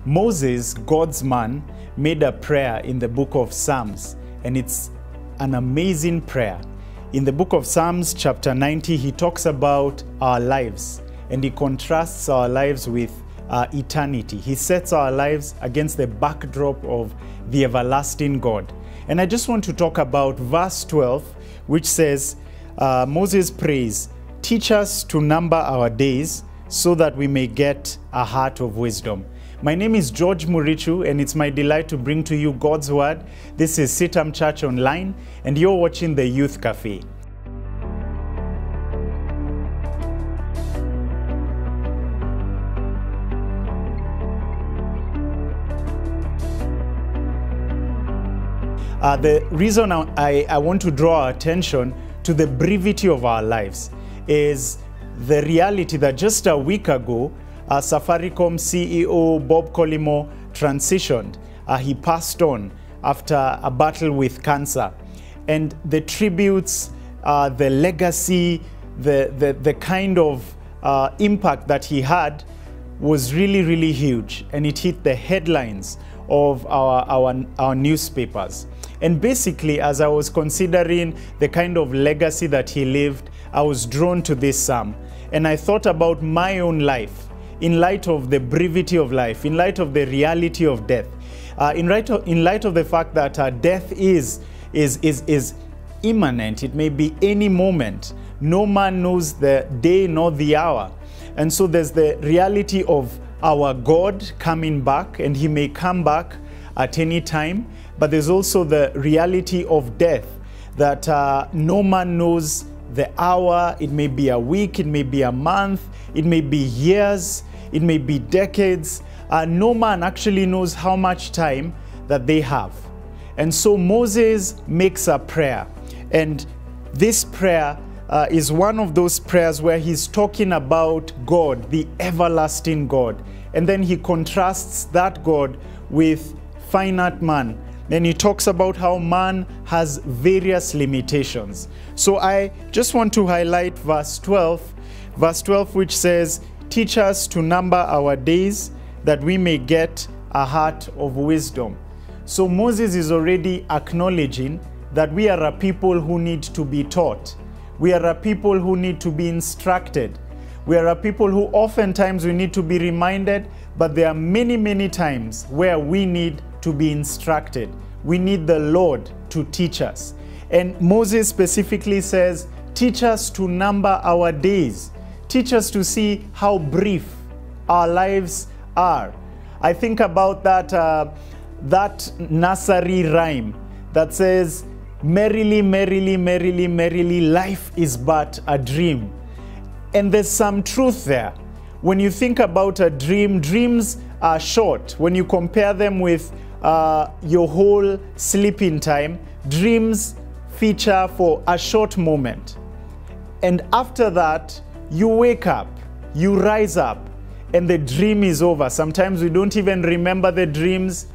Moses, God's man, made a prayer in the book of Psalms, and it's an amazing prayer. In the book of Psalms, chapter 90, he talks about our lives, and he contrasts our lives with eternity. He sets our lives against the backdrop of the everlasting God. And I just want to talk about verse 12, which says, Moses prays, "Teach us to number our days so that we may get a heart of wisdom." My name is George Murichu, and it's my delight to bring to you God's Word. This is CITAM Church Online, and you're watching the Youth Cafe. The reason I want to draw our attention to the brevity of our lives is the reality that just a week ago, Safaricom CEO Bob Collymore transitioned. He passed on after a battle with cancer. And the tributes, the legacy, the kind of impact that he had was really, really huge. And it hit the headlines of our newspapers. And basically, as I was considering the kind of legacy that he lived, I was drawn to this psalm. And I thought about my own life in light of the brevity of life, in light of the reality of death, in light of the fact that death is imminent. It may be any moment. No man knows the day nor the hour. And so there's the reality of our God coming back, and he may come back at any time. But there's also the reality of death, that no man knows the hour. It may be a week, it may be a month, it may be years, it may be decades. No man actually knows how much time that they have. And so Moses makes a prayer. And this prayer is one of those prayers where he's talking about God, the everlasting God. And then he contrasts that God with finite man. Then he talks about how man has various limitations. So I just want to highlight verse 12, which says, "Teach us to number our days that we may get a heart of wisdom." So Moses is already acknowledging that we are a people who need to be taught. We are a people who need to be instructed. We are a people who oftentimes we need to be reminded, but there are many, many times where we need to be instructed. We need the Lord to teach us. And Moses specifically says, teach us to number our days. Teach us to see how brief our lives are. I think about that nursery rhyme that says, "Merrily, merrily, merrily, merrily, life is but a dream." And there's some truth there. When you think about a dream, dreams are short. When you compare them with your whole sleeping time, dreams feature for a short moment. And after that, you wake up, you rise up, and the dream is over. Sometimes we don't even remember the dreams.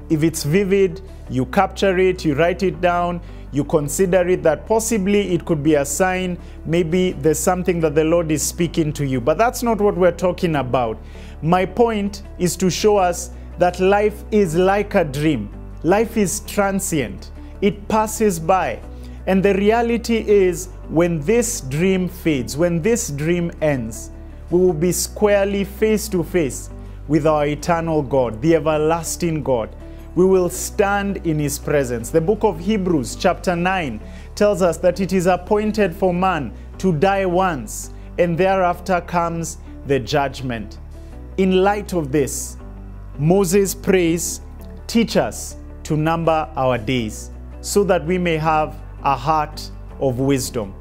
If it's vivid, you capture it, you write it down, you consider it that possibly it could be a sign, maybe there's something that the Lord is speaking to you. But that's not what we're talking about. My point is to show us that life is like a dream. Life is transient. It passes by. And the reality is, when this dream fades, when this dream ends, we will be squarely face to face with our eternal God, the everlasting God. We will stand in his presence. The book of Hebrews chapter 9 tells us that it is appointed for man to die once, and thereafter comes the judgment. In light of this, Moses prays, "Teach us to number our days so that we may have a heart of wisdom."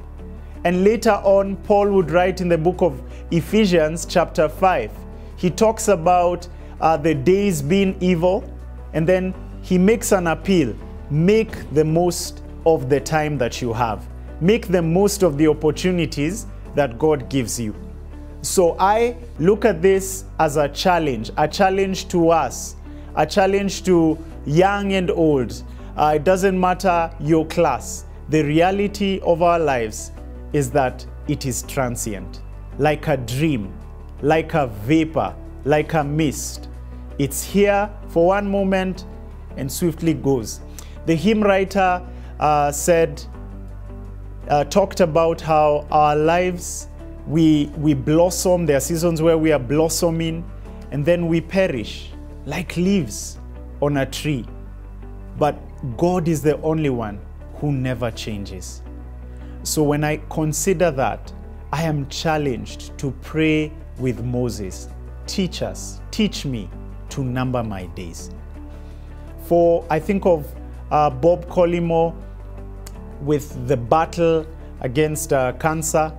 And later on, Paul would write in the book of Ephesians chapter 5. He talks about the days being evil, and then he makes an appeal. Make the most of the time that you have. Make the most of the opportunities that God gives you. So I look at this as a challenge to us, a challenge to young and old. It doesn't matter your class. The reality of our lives is that it is transient, like a dream, like a vapor, like a mist. It's here for one moment and swiftly goes. The hymn writer talked about how our lives, we blossom. There are seasons where we are blossoming, and then we perish like leaves on a tree. But God is the only one who never changes. So when I consider that, I am challenged to pray with Moses. Teach us, teach me to number my days. I think of Bob Collymore with the battle against cancer,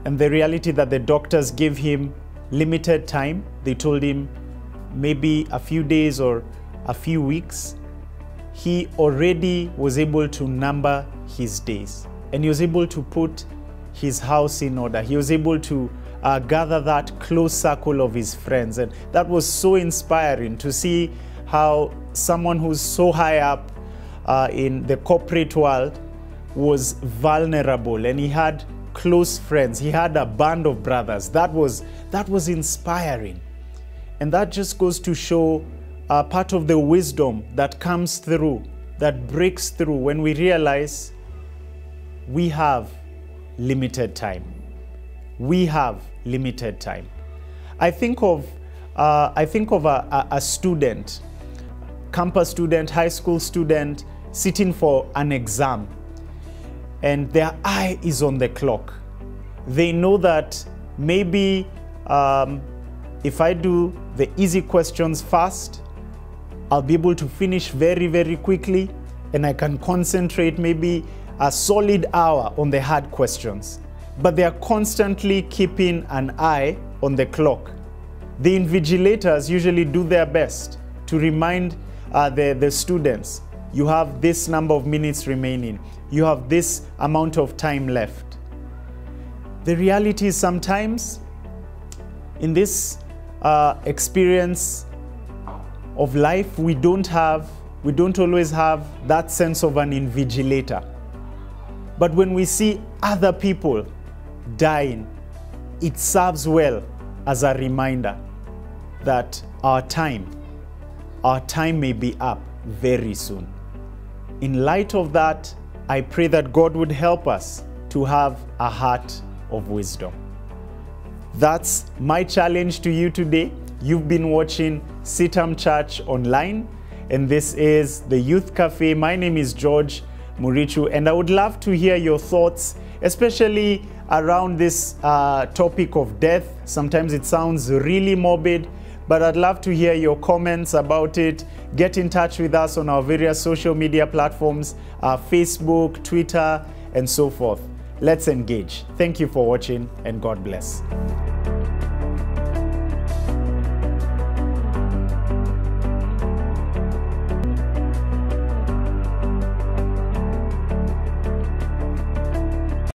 and the reality that the doctors gave him limited time. They told him maybe a few days or a few weeks. He already was able to number his days, and he was able to put his house in order. He was able to gather that close circle of his friends, and that was so inspiring to see how someone who's so high up in the corporate world was vulnerable, and he had close friends. He had a band of brothers. That was inspiring, and that just goes to show part of the wisdom that comes through, that breaks through when we realize we have limited time. We have limited time. I think of a student, campus student, high school student, sitting for an exam, and their eye is on the clock. They know that maybe if I do the easy questions first, I'll be able to finish very, very quickly, and I can concentrate maybe a solid hour on the hard questions. But they are constantly keeping an eye on the clock. The invigilators usually do their best to remind the students, you have this number of minutes remaining, you have this amount of time left. The reality is sometimes in this experience of life, we don't always have that sense of an invigilator. But when we see other people dying, it serves well as a reminder that our time may be up very soon. In light of that, I pray that God would help us to have a heart of wisdom. That's my challenge to you today. You've been watching CITAM Church Online, and this is the Youth Cafe. My name is George Murichu, and I would love to hear your thoughts, especially around this topic of death. Sometimes it sounds really morbid, but I'd love to hear your comments about it. Get in touch with us on our various social media platforms, Facebook, Twitter, and so forth. Let's engage. Thank you for watching, and God bless.